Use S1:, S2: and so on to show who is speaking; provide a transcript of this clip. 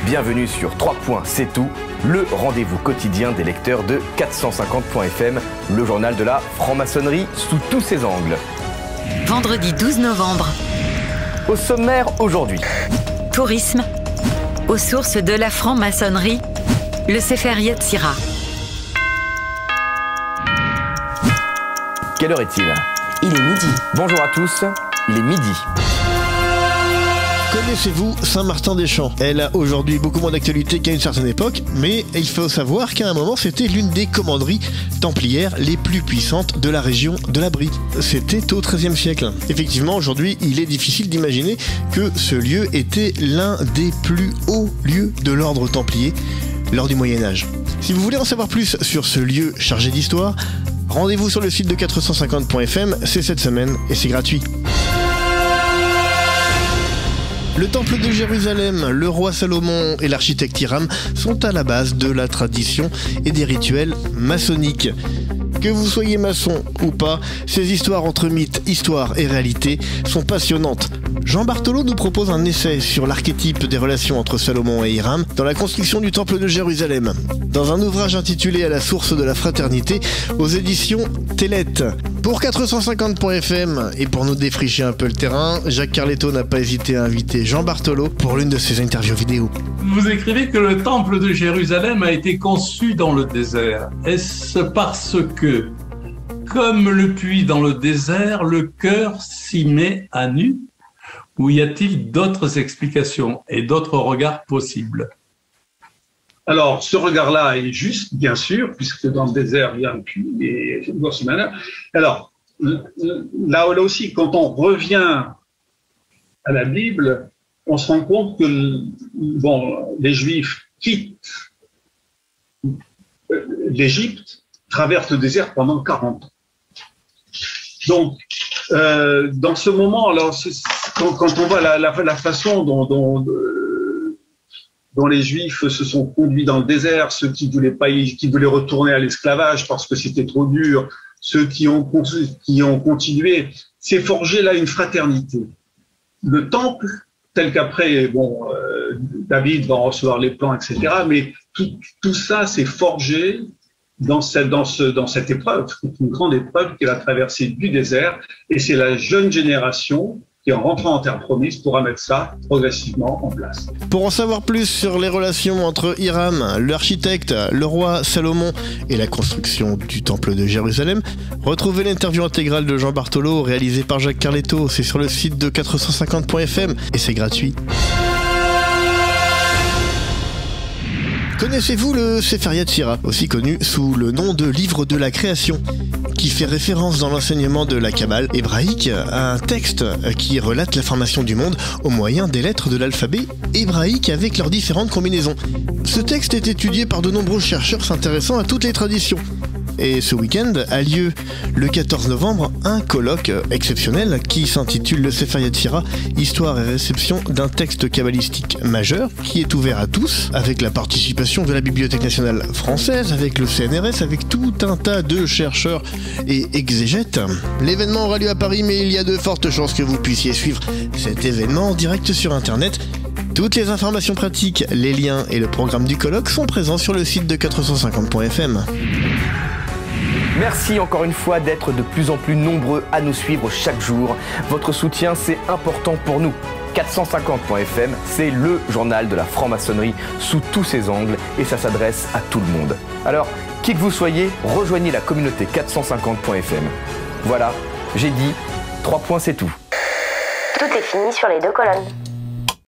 S1: bienvenue sur 3 points, c'est tout, le rendez-vous quotidien des lecteurs de 450.fm, le journal de la franc-maçonnerie sous tous ses angles.
S2: Vendredi 12 novembre.
S1: Au sommaire aujourd'hui.
S2: Tourisme, aux sources de la franc-maçonnerie, le Sefer Yetzira.
S1: Quelle heure est-il ?
S3: Il est midi.
S1: Bonjour à tous, il est midi.
S4: Connaissez-vous Saint-Martin-des-Champs ? Elle a aujourd'hui beaucoup moins d'actualité qu'à une certaine époque, mais il faut savoir qu'à un moment c'était l'une des commanderies templières les plus puissantes de la région de la Brie. C'était au XIIIe siècle. Effectivement, aujourd'hui, il est difficile d'imaginer que ce lieu était l'un des plus hauts lieux de l'ordre templier lors du Moyen-Âge. Si vous voulez en savoir plus sur ce lieu chargé d'histoire, rendez-vous sur le site de 450.fm, c'est cette semaine et c'est gratuit. Le temple de Jérusalem, le roi Salomon et l'architecte Hiram sont à la base de la tradition et des rituels maçonniques. Que vous soyez maçon ou pas, ces histoires entre mythes, histoire et réalité sont passionnantes. Jean Barthelot nous propose un essai sur l'archétype des relations entre Salomon et Hiram dans la construction du temple de Jérusalem, dans un ouvrage intitulé « À la source de la fraternité » aux éditions Télette. Pour 450.fm et pour nous défricher un peu le terrain, Jacques Carletto n'a pas hésité à inviter Jean Barthelot pour l'une de ses interviews vidéo.
S5: Vous écrivez que le temple de Jérusalem a été conçu dans le désert. Est-ce parce que, comme le puits dans le désert, le cœur s'y met à nu ? Ou y a-t-il d'autres explications et d'autres regards possibles ?
S6: Alors, ce regard-là est juste, bien sûr, puisque dans le désert, il y a un puits et grosso modo. Alors, là aussi, quand on revient à la Bible, on se rend compte que les Juifs quittent l'Égypte, traversent le désert pendant 40 ans. Donc, dans ce moment, alors, quand on voit la façon dont les Juifs se sont conduits dans le désert, ceux qui voulaient retourner à l'esclavage parce que c'était trop dur, ceux qui ont continué, s'est forgé là une fraternité. Le temple, tel qu'après, David va en recevoir les plans, etc. Mais tout ça s'est forgé dans cette épreuve, une grande épreuve qui est la traversée du désert, et c'est la jeune génération qui, en rentrant en terre promise, pourra mettre ça progressivement en place.
S4: Pour en savoir plus sur les relations entre Hiram, l'architecte, le roi Salomon et la construction du temple de Jérusalem, retrouvez l'interview intégrale de Jean Barthelot réalisée par Jacques Carletto. C'est sur le site de 450.fm et c'est gratuit. Connaissez-vous le Sefer Yetzira, aussi connu sous le nom de livre de la création, qui fait référence dans l'enseignement de la Kabbale hébraïque à un texte qui relate la formation du monde au moyen des lettres de l'alphabet hébraïque avec leurs différentes combinaisons. Ce texte est étudié par de nombreux chercheurs s'intéressant à toutes les traditions. Et ce week-end a lieu le 14 novembre un colloque exceptionnel qui s'intitule le Sefer Yetzira, histoire et réception d'un texte kabbalistique majeur qui est ouvert à tous avec la participation de la Bibliothèque nationale française, avec le CNRS, avec tout un tas de chercheurs et exégètes. L'événement aura lieu à Paris, mais il y a de fortes chances que vous puissiez suivre cet événement en direct sur internet. Toutes les informations pratiques, les liens et le programme du colloque sont présents sur le site de 450.fm.
S1: Merci encore une fois d'être de plus en plus nombreux à nous suivre chaque jour. Votre soutien, c'est important pour nous. 450.fm, c'est le journal de la franc-maçonnerie sous tous ses angles et ça s'adresse à tout le monde. Alors, qui que vous soyez, rejoignez la communauté 450.fm. Voilà, j'ai dit, 3 points c'est tout.
S3: Tout est fini sur les 2 colonnes.